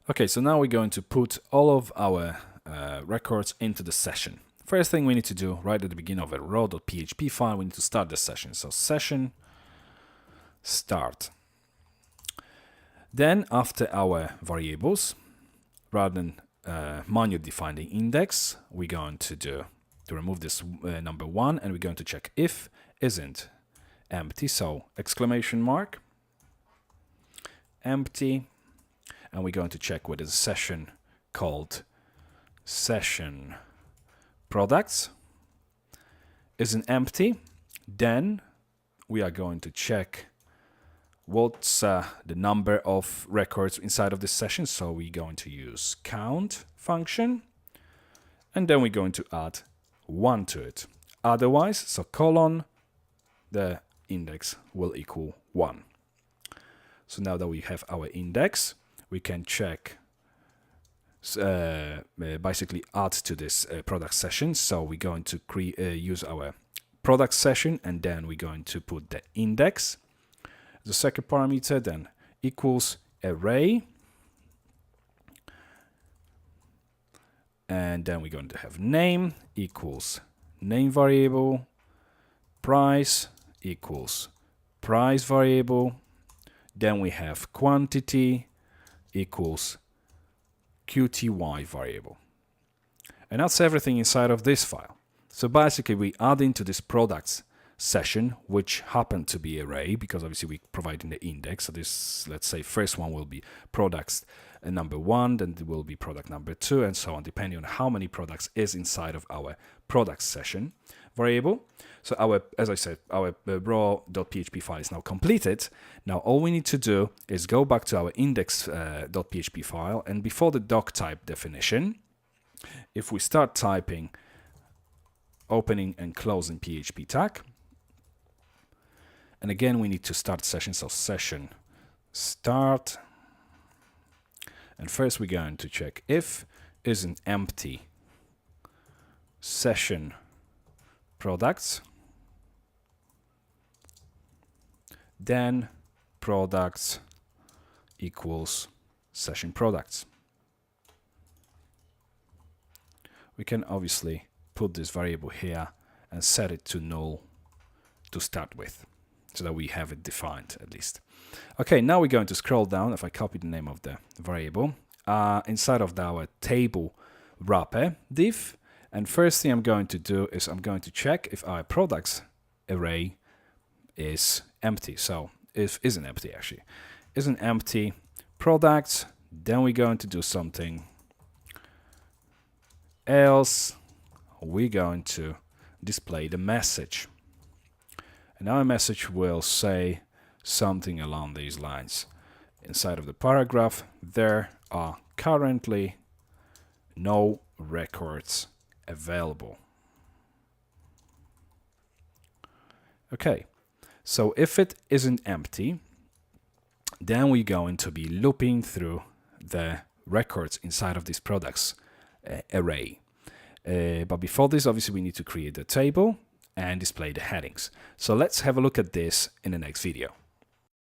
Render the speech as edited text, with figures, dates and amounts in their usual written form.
Okay, so now we're going to put all of our records into the session. First thing we need to do right at the beginning of a raw.php file, we need to start the session. So session start. Then after our variables, rather than manually defining index, we're going to remove this number 1, and we're going to check if isn't empty. So exclamation mark empty, and we're going to check whether the session called session products isn't empty. Then we are going to check what's the number of records inside of this session. So we're going to use count function, and then we're going to add 1 to it. Otherwise, so colon, the index will equal 1. So now that we have our index, we can check, basically add to this product session. So we're going to use our product session, and then we're going to put the index. The second parameter then equals array, and then we're going to have name equals name variable, price equals price variable, then we have quantity equals qty variable. And that's everything inside of this file. So basically we add into this products session, which happened to be array because obviously we providing the index. So this, let's say first one will be products number 1, then it will be product number 2, and so on, depending on how many products is inside of our products session variable. So our, as I said, our raw.php file is now completed. Now all we need to do is go back to our index.php file, and before the doc type definition, if we start typing opening and closing PHP tag, and again we need to start session, so session start, and first we're going to check if isn't empty session products, then products equals session products. We can obviously put this variable here and set it to null to start with, so that we have it defined at least. Okay, now we're going to scroll down. If I copy the name of the variable, inside of our table wrapper div, and first thing I'm going to do is I'm going to check if our products array is empty. So if isn't empty, actually isn't empty products, then we're going to do something else. We're going to display the message, and our message will say something along these lines. Inside of the paragraph, there are currently no records available. Okay, so if it isn't empty, then we're going to be looping through the records inside of this products array. But before this, obviously, we need to create the table and display the headings. So let's have a look at this in the next video.